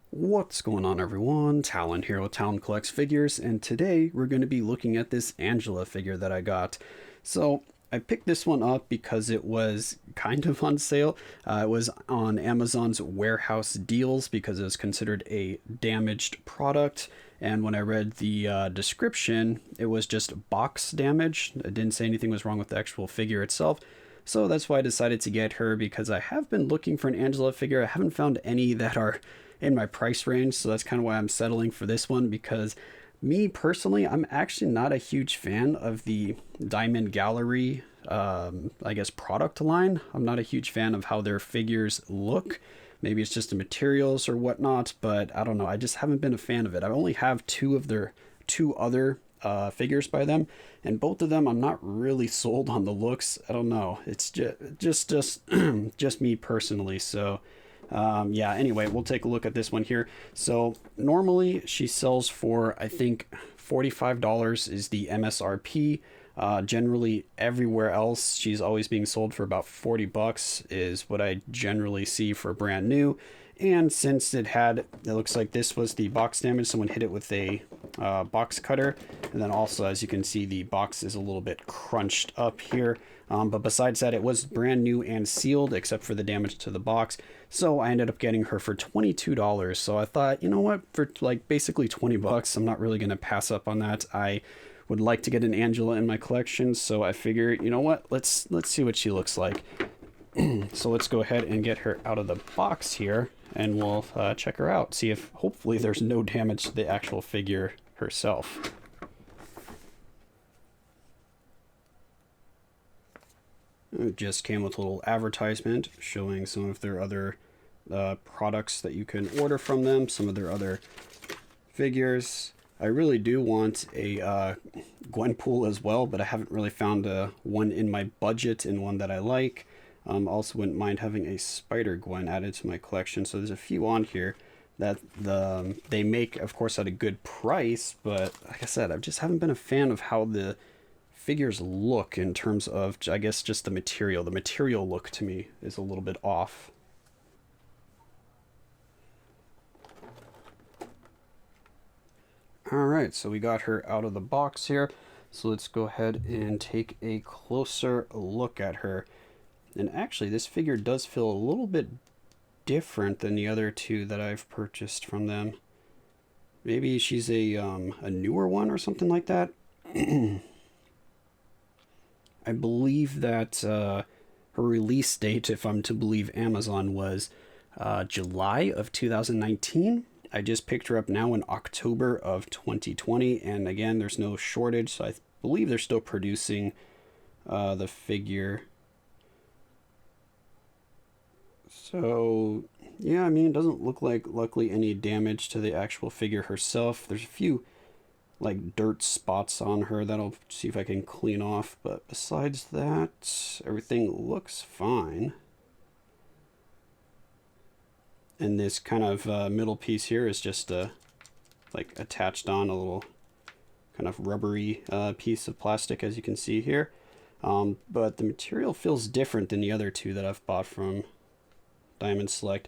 What's going on, everyone? Talen here with Talen Collects Figures, and today we're going to be looking at this Angela figure that I got. So I picked this one up because it was kind of on sale. It was on Amazon's warehouse deals because it was considered a damaged product. And when I read the description, it was just box damage. It didn't say anything was wrong with the actual figure itself. So that's why I decided to get her, because I have been looking for an Angela figure. I haven't found any that are in my price range, so that's kind of why I'm settling for this one, because me personally, I'm actually not a huge fan of the Diamond Gallery I guess product line. I'm not a huge fan of how their figures look. Maybe it's just the materials or whatnot, but I don't know, I just haven't been a fan of it. I only have two other figures by them, and both of them I'm not really sold on the looks. I don't know, it's just just me personally. So yeah, anyway, we'll take a look at this one here. So normally she sells for, I think, $45 is the MSRP. Generally everywhere else she's always being sold for about 40 bucks is what I generally see for brand new. And since it looks like this was the box damage, someone hit it with a box cutter. And then also, as you can see, the box is a little bit crunched up here. But besides that, it was brand new and sealed, except for the damage to the box. So I ended up getting her for $22. So I thought, you know what, for like basically 20 bucks, I'm not really going to pass up on that. I would like to get an Angela in my collection. So I figure, you know what, let's see what she looks like. So let's go ahead and get her out of the box here, and we'll check her out, see if hopefully there's no damage to the actual figure herself. It just came with a little advertisement showing some of their other products that you can order from them, some of their other figures. I really do want a Gwenpool as well, but I haven't really found one in my budget and one that I like. Also wouldn't mind having a Spider-Gwen added to my collection. So there's a few on here that they make, of course, at a good price. But like I said, I just haven't been a fan of how the figures look in terms of, I guess, just the material. The material look to me is a little bit off. Alright, so we got her out of the box here. So let's go ahead and take a closer look at her. And actually, this figure does feel a little bit different than the other two that I've purchased from them. Maybe she's a newer one or something like that. I believe that her release date, if I'm to believe Amazon, was July of 2019. I just picked her up now in October of 2020. And again, there's no shortage, so I believe they're still producing the figure. So, yeah, I mean, it doesn't look like, luckily, any damage to the actual figure herself. There's a few, like, dirt spots on her that I'll see if I can clean off. But besides that, everything looks fine. And this kind of middle piece here is just, like, attached on a little kind of rubbery piece of plastic, as you can see here. But the material feels different than the other two that I've bought from Diamond Select.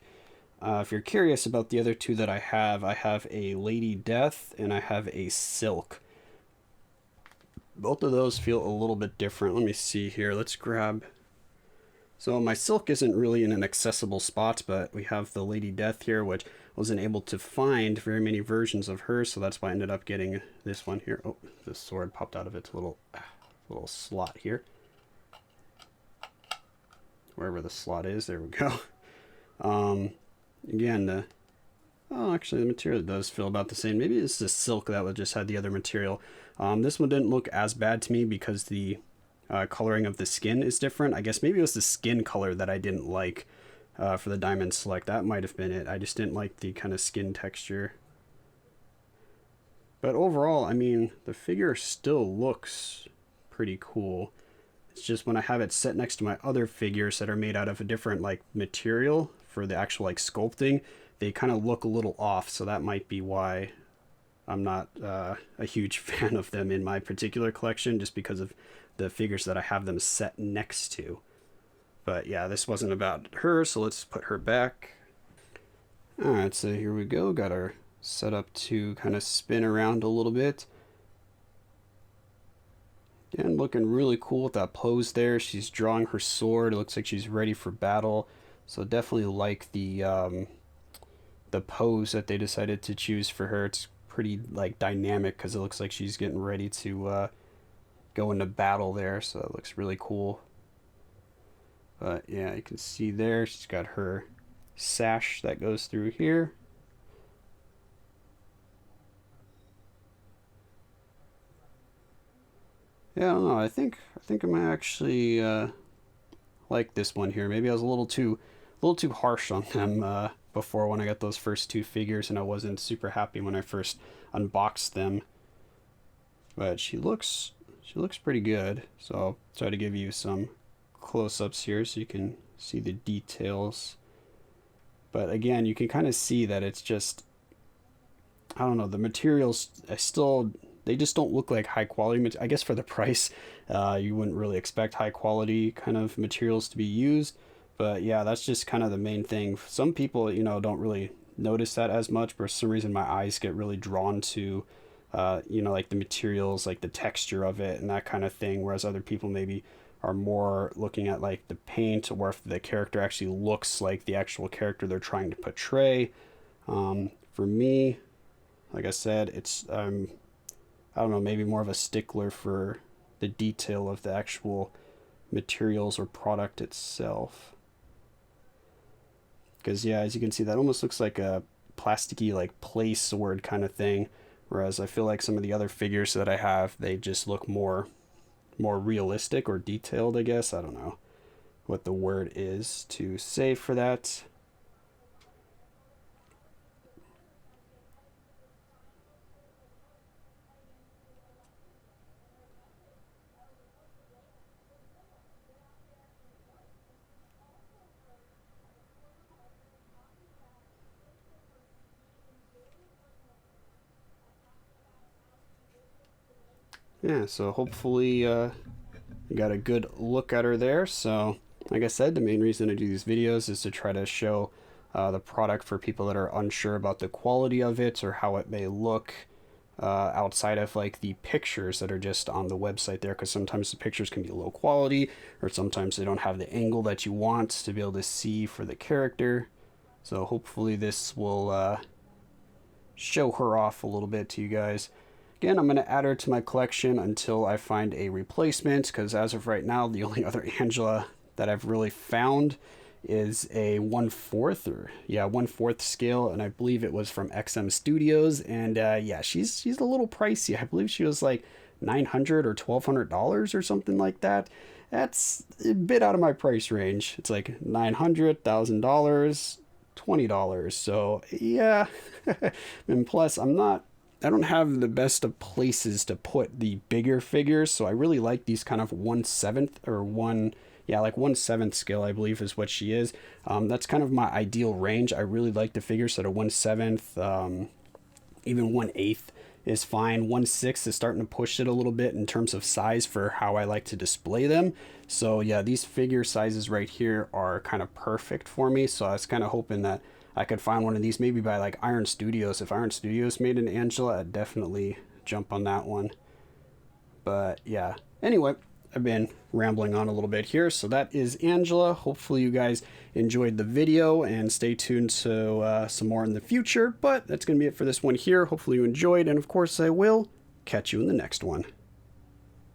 If you're curious about the other two that I have a Lady Death and I have a Silk. Both of those feel a little bit different. Let me see here. Let's grab... So my Silk isn't really in an accessible spot, but we have the Lady Death here, which I wasn't able to find very many versions of her, so that's why I ended up getting this one here. Oh, the sword popped out of its little slot here. Wherever the slot is, there we go. Again, oh, actually the material does feel about the same. Maybe it's the Silk that would just had the other material. This one didn't look as bad to me because the coloring of the skin is different. I guess maybe it was the skin color that I didn't like for the Diamond Select. That might have been it. I just didn't like the kind of skin texture. But overall, I mean, the figure still looks pretty cool. It's just when I have it set next to my other figures that are made out of a different like material for the actual like sculpting, they kind of look a little off. So that might be why I'm not a huge fan of them in my particular collection, just because of the figures that I have them set next to. But yeah, this wasn't about her, so let's put her back. Alright, so here we go. Got her set up to kind of spin around a little bit. And looking really cool with that pose there. She's drawing her sword. It looks like she's ready for battle. So definitely like the pose that they decided to choose for her. It's pretty like dynamic because it looks like she's getting ready to go into battle there. So it looks really cool. But yeah, you can see there she's got her sash that goes through here. Yeah, I don't know. I think I might actually like this one here. Maybe I was a little too harsh on them before when I got those first two figures, and I wasn't super happy when I first unboxed them. But she looks pretty good. So I'll try to give you some close-ups here so you can see the details. But again, you can kind of see that it's just, I don't know, the materials they just don't look like high quality. I guess for the price, you wouldn't really expect high quality kind of materials to be used. But yeah, that's just kind of the main thing. Some people, don't really notice that as much, but for some reason my eyes get really drawn to, like the materials, like the texture of it and that kind of thing. Whereas other people maybe are more looking at like the paint, or if the character actually looks like the actual character they're trying to portray. For me, like I said, it's I don't know, maybe more of a stickler for the detail of the actual materials or product itself. Because yeah, as you can see, that almost looks like a plasticky like play sword kind of thing. Whereas I feel like some of the other figures that I have, they just look more realistic or detailed, I guess. I don't know what the word is to say for that. Yeah, so hopefully you got a good look at her there. So like I said, the main reason I do these videos is to try to show the product for people that are unsure about the quality of it or how it may look outside of like the pictures that are just on the website there, because sometimes the pictures can be low quality, or sometimes they don't have the angle that you want to be able to see for the character. So hopefully this will show her off a little bit to you guys. Again, I'm going to add her to my collection until I find a replacement, because as of right now, the only other Angela that I've really found is a 1/4, or yeah, 1/4 scale, and I believe it was from XM Studios. And yeah, she's a little pricey. I believe she was like $900 or $1,200 or something like that. That's a bit out of my price range. It's like $900, $1,000, $20. So yeah, and plus I don't have the best of places to put the bigger figures, so I really like these kind of 1/7 or like 1/7 scale, I believe is what she is. That's kind of my ideal range. I really like the figures that are 1/7, even 1/8 is fine. 1/6 is starting to push it a little bit in terms of size for how I like to display them. So yeah, these figure sizes right here are kind of perfect for me. So I was kind of hoping that I could find one of these maybe by like Iron Studios. If Iron Studios made an Angela, I'd definitely jump on that one. But yeah, anyway, I've been rambling on a little bit here. So that is Angela. Hopefully you guys enjoyed the video, and stay tuned to some more in the future. But that's going to be it for this one here. Hopefully you enjoyed, and of course I will catch you in the next one.